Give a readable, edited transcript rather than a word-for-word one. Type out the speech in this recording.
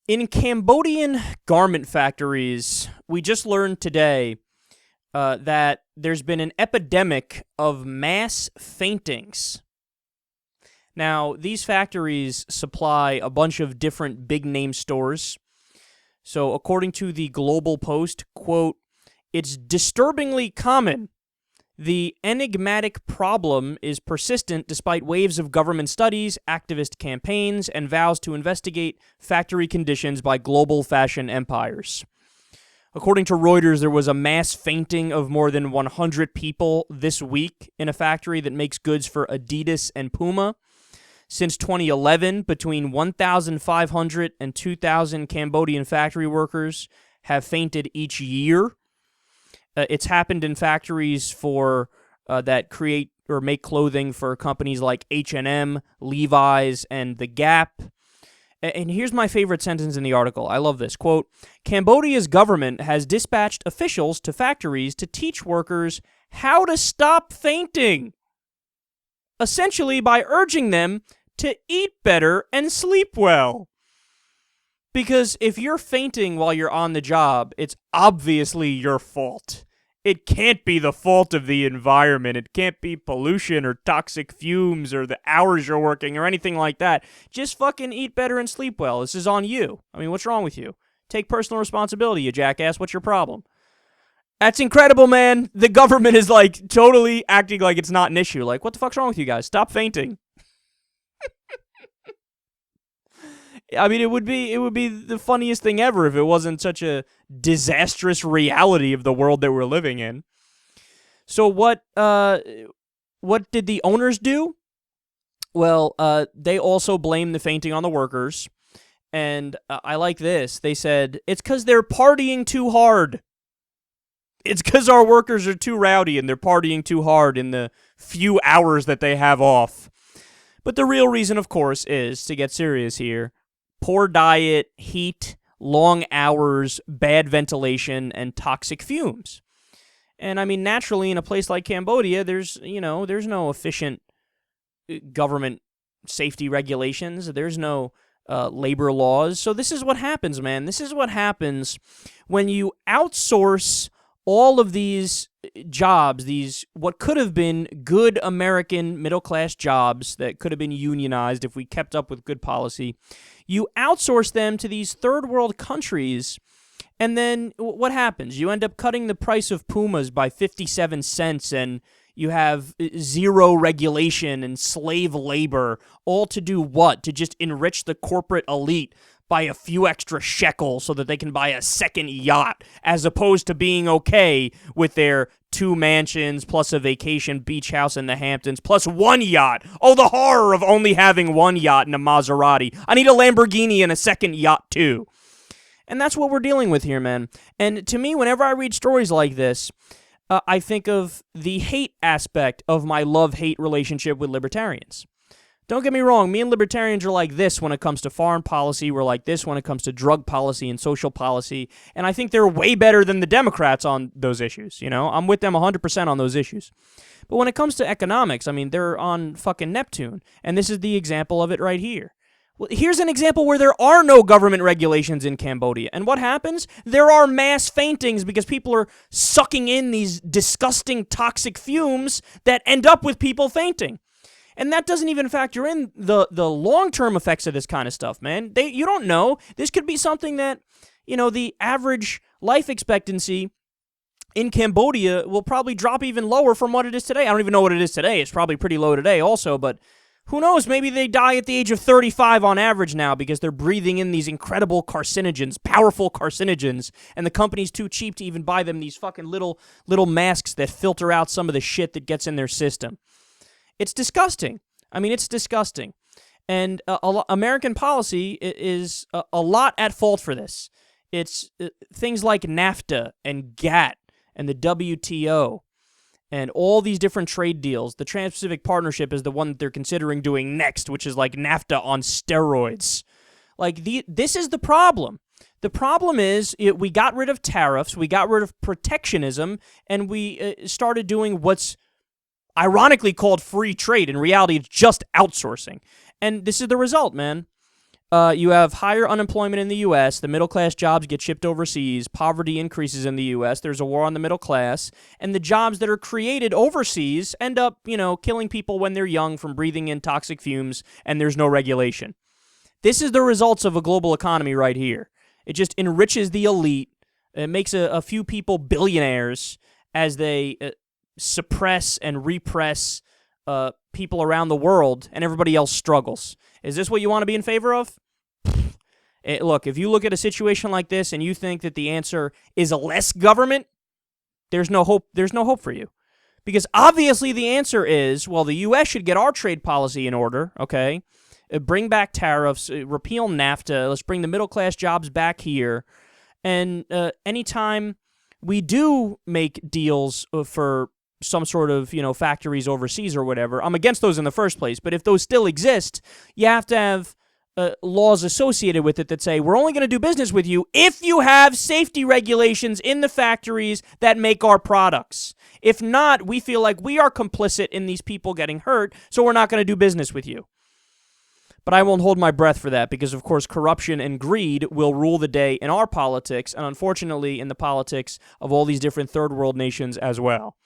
In Cambodian garment factories, we just learned today that there's been an epidemic of mass faintings. Now, these factories supply a bunch of different big-name stores. So, according to the Global Post, quote, "It's disturbingly common. The enigmatic problem is persistent despite waves of government studies, activist campaigns, and vows to investigate factory conditions by global fashion empires." According to Reuters, there was a mass fainting of more than 100 people this week in a factory that makes goods for Adidas and Puma. Since 2011, between 1,500 and 2,000 Cambodian factory workers have fainted each year. It's happened in factories for that create or make clothing for companies like H&M, Levi's, and The Gap. And here's my favorite sentence in the article. I love this. Quote, "Cambodia's government has dispatched officials to factories to teach workers how to stop fainting, essentially by urging them to eat better and sleep well." Because if you're fainting while you're on the job, it's obviously your fault. It can't be the fault of the environment. It can't be pollution or toxic fumes or the hours you're working or anything like that. Just fucking eat better and sleep well. This is on you. I mean, what's wrong with you? Take personal responsibility, you jackass. What's your problem? That's incredible, man. The government is like totally acting like it's not an issue. Like, what the fuck's wrong with you guys? Stop fainting. I mean, it would be the funniest thing ever if it wasn't such a disastrous reality of the world that we're living in. So what did the owners do? Well, they also blamed the fainting on the workers. And I like this. They said, it's because they're partying too hard. It's because our workers are too rowdy and they're partying too hard in the few hours that they have off. But the real reason, of course, is, to get serious here, poor diet, heat, long hours, bad ventilation, and toxic fumes. And I mean, naturally, in a place like Cambodia, there's no efficient government safety regulations. There's no labor laws. So this is what happens, man. This is what happens when you outsource all of these jobs, these what could have been good American middle-class jobs that could have been unionized if we kept up with good policy. You outsource them to these third-world countries, and then what happens? You end up cutting the price of Pumas by 57 cents, and you have zero regulation and slave labor, all to do what? To just enrich the corporate elite by a few extra shekels so that they can buy a second yacht, as opposed to being okay with their 2 mansions plus a vacation beach house in the Hamptons plus 1 yacht. Oh, the horror of only having 1 yacht and a Maserati. I need a Lamborghini and a second yacht too. And that's what we're dealing with here, man. And to me, whenever I read stories like this, I think of the hate aspect of my love-hate relationship with libertarians. Don't get me wrong, me and libertarians are like this when it comes to foreign policy, we're like this when it comes to drug policy and social policy, and I think they're way better than the Democrats on those issues, you know? I'm with them 100% on those issues. But when it comes to economics, I mean, they're on fucking Neptune, and this is the example of it right here. Well, here's an example where there are no government regulations in Cambodia, and what happens? There are mass faintings because people are sucking in these disgusting toxic fumes that end up with people fainting. And that doesn't even factor in the long-term effects of this kind of stuff, man. You don't know. This could be something that, the average life expectancy in Cambodia will probably drop even lower from what it is today. I don't even know what it is today. It's probably pretty low today also, but who knows? Maybe they die at the age of 35 on average now because they're breathing in these incredible carcinogens, powerful carcinogens, and the company's too cheap to even buy them these fucking little masks that filter out some of the shit that gets in their system. It's disgusting. I mean, it's disgusting. And American policy is a lot at fault for this. It's things like NAFTA and GATT and the WTO and all these different trade deals. The Trans-Pacific Partnership is the one that they're considering doing next, which is like NAFTA on steroids. Like, this is the problem. The problem is we got rid of tariffs, we got rid of protectionism, and we started doing what's ironically called free trade. In reality, it's just outsourcing. And this is the result, man. You have higher unemployment in the U.S., the middle-class jobs get shipped overseas, poverty increases in the U.S., there's a war on the middle class, and the jobs that are created overseas end up, killing people when they're young from breathing in toxic fumes, and there's no regulation. This is the results of a global economy right here. It just enriches the elite. It makes a few people billionaires as they suppress and repress people around the world, and everybody else struggles. Is this what you want to be in favor of? Look, if you look at a situation like this and you think that the answer is less government, there's no hope. There's no hope for you. Because obviously the answer is, well, the U.S. should get our trade policy in order, okay? Bring back tariffs, repeal NAFTA, let's bring the middle-class jobs back here. And anytime we do make deals for some sort of, factories overseas or whatever, I'm against those in the first place. But if those still exist, you have to have laws associated with it that say, we're only going to do business with you if you have safety regulations in the factories that make our products. If not, we feel like we are complicit in these people getting hurt, so we're not going to do business with you. But I won't hold my breath for that because, of course, corruption and greed will rule the day in our politics and, unfortunately, in the politics of all these different third world nations as well.